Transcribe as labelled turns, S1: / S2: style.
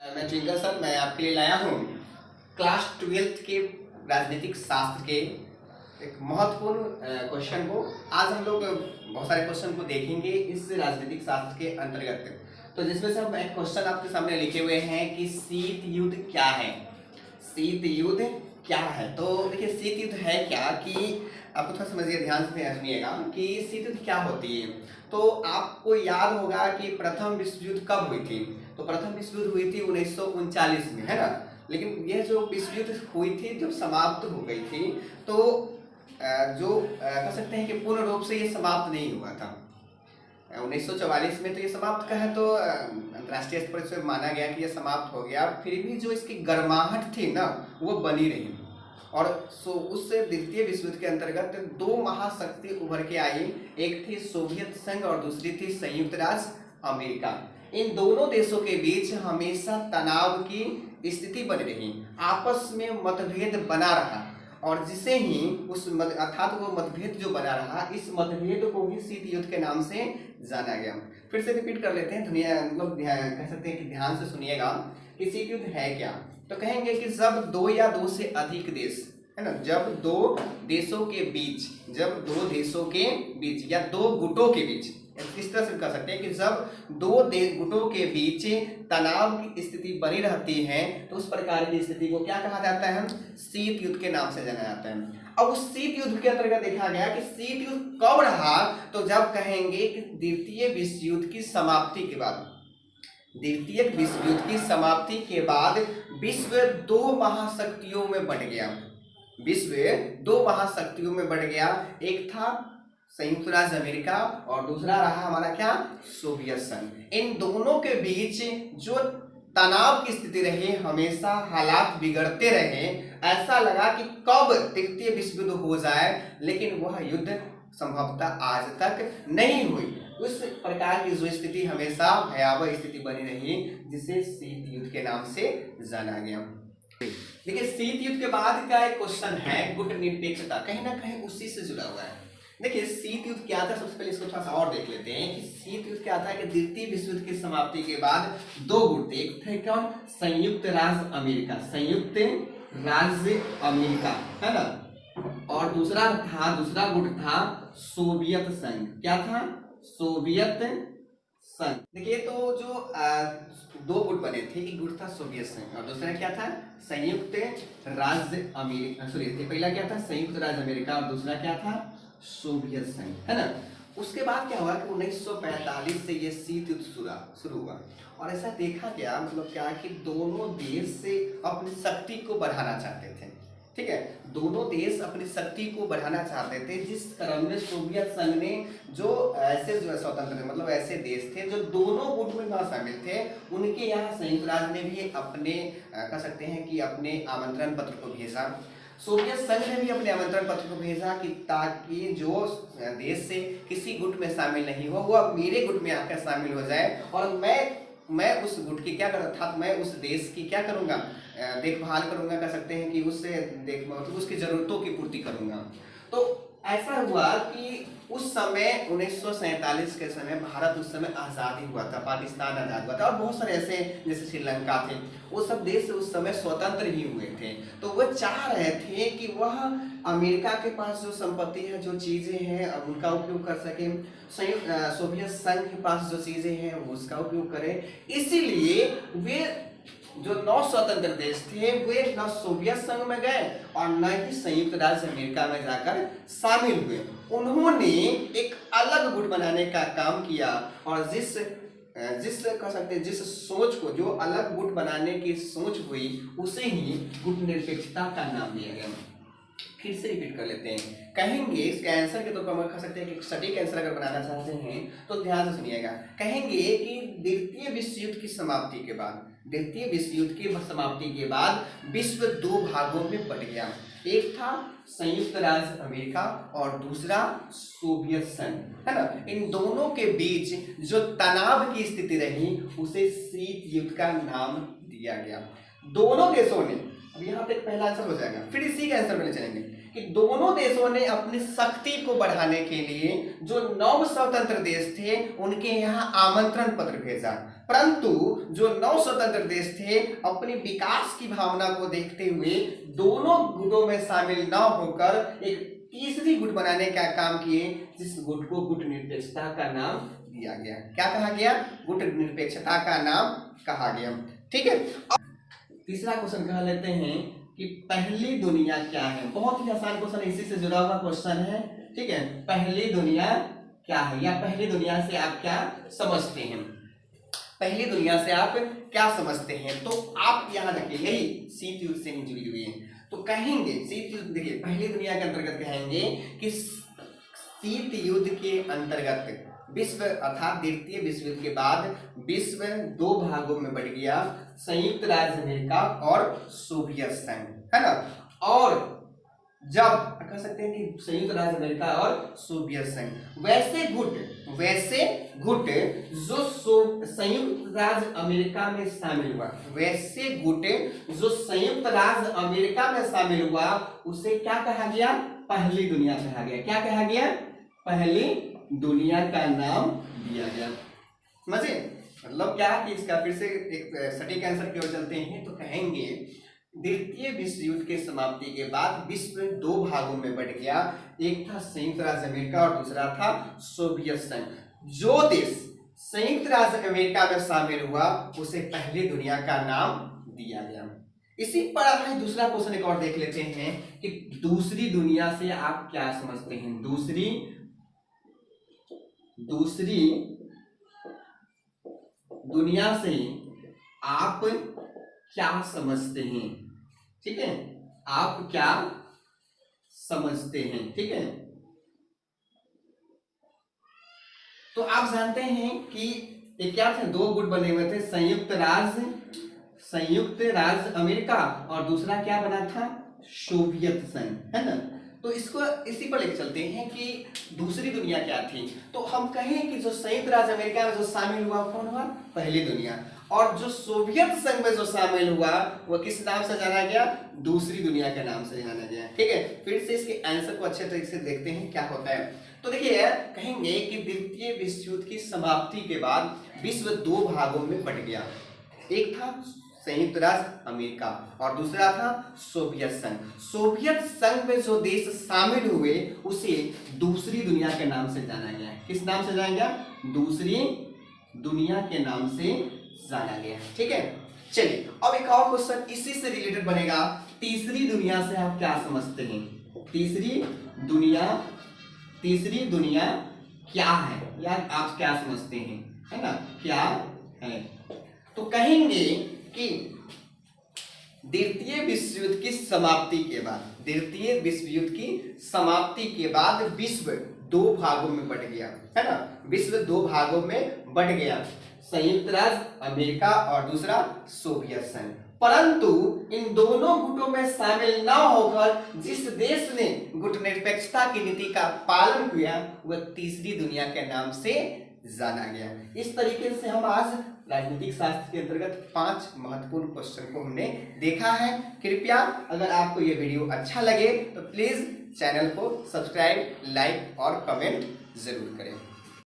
S1: मैं twinkle sir, मैं आपके लिए लाया हूँ क्लास 12th के राजनीतिक शास्त्र के एक महत्वपूर्ण क्वेश्चन को। आज हम लोग बहुत सारे क्वेश्चन को देखेंगे इस राजनीतिक शास्त्र के अंतर्गत। तो जिसमें से हम एक क्वेश्चन आपके सामने लिखे हुए हैं कि शीत युद्ध क्या है। शीत युद्ध क्या है? तो देखिए, शीत युद्ध है क्या कि आपको थोड़ा समझिए, ध्यान से सुनिएगा कि शीत युद्ध क्या होती है। तो आपको याद होगा कि प्रथम विश्व युद्ध कब हुई थी। तो प्रथम विश्व युद्ध हुई थी 1939 में, है ना। लेकिन यह जो विश्व युद्ध हुई थी जब समाप्त हो गई थी, तो कह सकते हैं कि पूर्ण रूप से ये समाप्त नहीं हुआ था। 1944 में तो ये समाप्त का है, तो अंतर्राष्ट्रीय स्तर पर माना गया कि ये समाप्त हो गया। फिर भी जो इसकी गर्माहट थी ना, वो बनी रही। और उस द्वितीय विश्व युद्ध के अंतर्गत दो महाशक्ति उभर के आई। एक थी सोवियत संघ और दूसरी थी संयुक्त राज्य अमेरिका। इन दोनों देशों के बीच हमेशा तनाव की स्थिति बनी रही, आपस में मतभेद बना रहा, और जिसे ही अर्थात वो मतभेद जो बना रहा, इस मतभेद को ही शीत युद्ध के नाम से जाना गया। फिर से रिपीट कर लेते हैं, दुनिया मतलब कह सकते हैं कि ध्यान से सुनिएगा कि शीत युद्ध है क्या। तो कहेंगे कि जब दो या दो से अधिक देश, है ना, जब दो देशों के बीच या दो गुटों के बीच, इस तरह से कह सकते हैं कि जब दो गुटों के बीच तनाव की स्थिति बनी रहती है, तो उस प्रकार की स्थिति को क्या कहा जाता है? शीत युद्ध के नाम से जाना जाता है। अब उस शीत युद्ध के अंतर्गत देखा गया कि शीत युद्ध कब रहा, तो जब कहेंगे कि द्वितीय विश्व युद्ध की समाप्ति के बाद। द्वितीय विश्व युद्ध की समाप्ति के बाद विश्व दो महाशक्तियों में बंट गया। विश्व दो महाशक्तियों में बढ़ गया। एक था संयुक्त राज्य अमेरिका और दूसरा रहा हमारा क्या? सोवियत संघ। इन दोनों के बीच जो तनाव की स्थिति रही, हमेशा हालात बिगड़ते रहे। ऐसा लगा कि कब तृतीय विश्व युद्ध हो जाए, लेकिन वह युद्ध संभवतः आज तक नहीं हुई। उस प्रकार की जो स्थिति हमेशा भयावह स्थिति बनी रही, जिसे शीत युद्ध के नाम से जाना गया। देखिए, शीत युद्ध के बाद का एक क्वेश्चन है गुट निरपेक्षता, कहीं ना कहीं उसी से जुड़ा हुआ है। देखिए, शीत युद्ध क्या था, सबसे पहले इसको थोड़ा सा और देख लेते हैं कि शीत युद्ध क्या था। कि द्वितीय विश्व युद्ध की समाप्ति के बाद दो गुट थे। एक थे कौन? संयुक्त राज्य अमेरिका, संयुक्त राज्य अमेरिका, है ना। और दूसरा गुट था सोवियत संघ। क्या था? सोवियत संघ। देखिए, तो जो दो गुट बने थे, एक गुट था सोवियत संघ और दूसरा क्या था? संयुक्त राज्य अमेरिका। सॉरी, पहला क्या था? संयुक्त राज्य अमेरिका और दूसरा क्या था? सोवियत संघ, है ना। उसके बाद क्या हुआ कि 1945 से ये शीत युद्ध शुरू हुआ, और ऐसा देखा गया, मतलब क्या कि दोनों देश से अपनी शक्ति को बढ़ाना चाहते थे। ठीक है, दोनों देश अपनी शक्ति को बढ़ाना चाहते थे। जिस क्रम में सोवियत संघ ने जो स्वतंत्र, मतलब ऐसे देश थे जो दोनों गुट में न शामिल थे, उनके यहाँ संयुक्त राज्य ने भी अपने कह सकते हैं कि अपने आमंत्रण पत्र को भेजा। सोवियत संघ ने भी अपने आमंत्रण पत्र को भेजा कि ताकि जो देश से किसी गुट में शामिल नहीं हो, वो मेरे गुट में आकर शामिल हो जाए, और मैं उस गुट की क्या कर था, मैं उस देश की क्या करूंगा? देखभाल करूंगा, कह सकते हैं कि उससे मतलब उसकी जरूरतों की पूर्ति करूंगा। तो ऐसा हुआ कि उस समय 1947 के समय भारत उस समय आज़ादी हुआ था, पाकिस्तान आज़ाद हुआ था, और बहुत सारे ऐसे जैसे श्रीलंका थे, वो सब देश उस समय स्वतंत्र ही हुए थे। तो वह चाह रहे थे कि वह अमेरिका के पास जो संपत्ति है, जो चीज़ें हैं, अब उनका उपयोग कर सके। सोवियत संघ के पास जो चीज़ें हैं वो उसका उपयोग करें। इसीलिए वे जो नौ स्वतंत्र देश थे, वे न सोवियत संघ में गए और न ही संयुक्त राज्य अमेरिका में जाकर शामिल हुए। उन्होंने एक अलग गुट बनाने का काम किया, और जिस कह सकते हैं जिस सोच को, जो अलग गुट बनाने की सोच हुई, उसे ही गुट निरपेक्षता का नाम दिया गया। फिर से रिपीट कर लेते हैं, कहेंगे इसके आंसर के तौर पर हम कह सकते हैं कि सटीक आंसर अगर बनाना चाहते हैं तो ध्यान से सुनिएगा। कहेंगे कि द्वितीय विश्व युद्ध की समाप्ति के बाद विश्व दो भागों में बट गया। एक था संयुक्त राज्य अमेरिका और दूसरा सोवियत संघ, है ना। इन दोनों के बीच जो तनाव की स्थिति रही, उसे शीत युद्ध का नाम दिया गया। दोनों देशों ने, अब यहाँ तक पहला आंसर हो जाएगा, फिर इसी के आंसर में चलेंगे कि दोनों देशों ने अपनी शक्ति को बढ़ाने के लिए जो नव स्वतंत्र देश थे उनके यहाँ आमंत्रण पत्र भेजा, परंतु जो नव स्वतंत्र देश थे अपनी विकास की भावना को देखते हुए दोनों गुटों में शामिल न होकर एक तीसरी गुट बनाने का काम किए, जिस गुट को गुट निरपेक्षता का नाम दिया गया। क्या कहा गया? गुट निरपेक्षता का नाम कहा गया। ठीक है, तीसरा क्वेश्चन कह लेते हैं कि पहली दुनिया क्या है। बहुत ही आसान क्वेश्चन, इसी से जुड़ा हुआ क्वेश्चन है। ठीक है, पहली दुनिया क्या है या पहली दुनिया से आप क्या समझते हैं? पहली दुनिया से आप क्या समझते हैं? तो आप यहाँ रखिए, यही शीत युद्ध से ही जुड़ी हुई है। तो कहेंगे शीत युद्ध, देखिए पहली दुनिया के अंतर्गत कहेंगे कि शीत युद्ध के अंतर्गत विश्व अर्थात द्वितीय विश्व युद्ध के बाद विश्व दो भागों में बढ़ गया, संयुक्त राज्य अमेरिका और सोवियत संघ, है ना। और जब कह सकते हैं कि संयुक्त राज्य अमेरिका और सोवियत संघ, वैसे गुट जो संयुक्त राज्य अमेरिका में शामिल हुआ, वैसे गुट जो संयुक्त राज्य अमेरिका में शामिल हुआ, उसे क्या कहा गया? पहली दुनिया कहा गया। क्या कहा गया? पहली दुनिया का नाम दिया गया। समझे? मतलब क्या कि इसका फिर से एक सटीक आंसर की ओर चलते हैं तो कहेंगे द्वितीय विश्व युद्ध के समाप्ति के बाद विश्व दो भागों में बट गया, एक था संयुक्त राज्य अमेरिका और दूसरा था सोवियत संघ। जो देश संयुक्त राज्य अमेरिका में शामिल हुआ उसे पहली दुनिया का नाम दिया गया। इसी पर आधारित दूसरा क्वेश्चन एक और देख लेते हैं कि दूसरी दुनिया से आप क्या समझते हैं? दूसरी दुनिया से आप क्या समझते हैं? ठीक है, आप क्या समझते हैं? ठीक है, तो आप जानते हैं कि ये क्या थे? दो गुट बने हुए थे, संयुक्त राज्य अमेरिका और दूसरा क्या बना था? सोवियत संघ, है ना। तो इसको इसी पर लेकर चलते हैं कि दूसरी दुनिया क्या थी। तो हम कहें कि जो संयुक्त राज्य अमेरिका में जो शामिल हुआ कौन हुआ? पहली दुनिया। और जो सोवियत संघ में जो शामिल हुआ वह किस नाम से जाना गया? दूसरी दुनिया के नाम से जाना गया। ठीक है, फिर से इसके आंसर को अच्छे तरीके से देखते हैं क्या होता है। तो देखिए कहेंगे कि द्वितीय विश्व युद्ध की समाप्ति के बाद विश्व दो भागों में बट गया, एक था संयुक्त राज्य अमेरिका और दूसरा था सोवियत संघ। सोवियत संघ में जो देश शामिल हुए उसे दूसरी दुनिया के नाम से जाना गया। किस नाम से जाना गया? दूसरी दुनिया के नाम से जाना गया। ठीक है, चलिए अब एक और क्वेश्चन इसी से रिलेटेड बनेगा। तीसरी दुनिया से आप क्या समझते हैं? तीसरी दुनिया क्या है या आप क्या समझते हैं, है ना, क्या है? तो कहेंगे कि द्वितीय विश्व युद्ध की समाप्ति के बाद विश्व दो भागों में बट गया, है ना। विश्व दो भागों में बट गया, संयुक्त राज्य अमेरिका और दूसरा सोवियत संघ। परंतु इन दोनों गुटों में शामिल न होकर जिस देश ने गुट निरपेक्षता की नीति का पालन किया वह तीसरी दुनिया के नाम से जाना गया। इस तरीके से हम आज राजनीतिक शास्त्र के अंतर्गत 5 महत्वपूर्ण क्वेश्चन को हमने देखा है। कृपया अगर आपको ये वीडियो अच्छा लगे तो प्लीज चैनल को सब्सक्राइब, लाइक और कमेंट जरूर करें।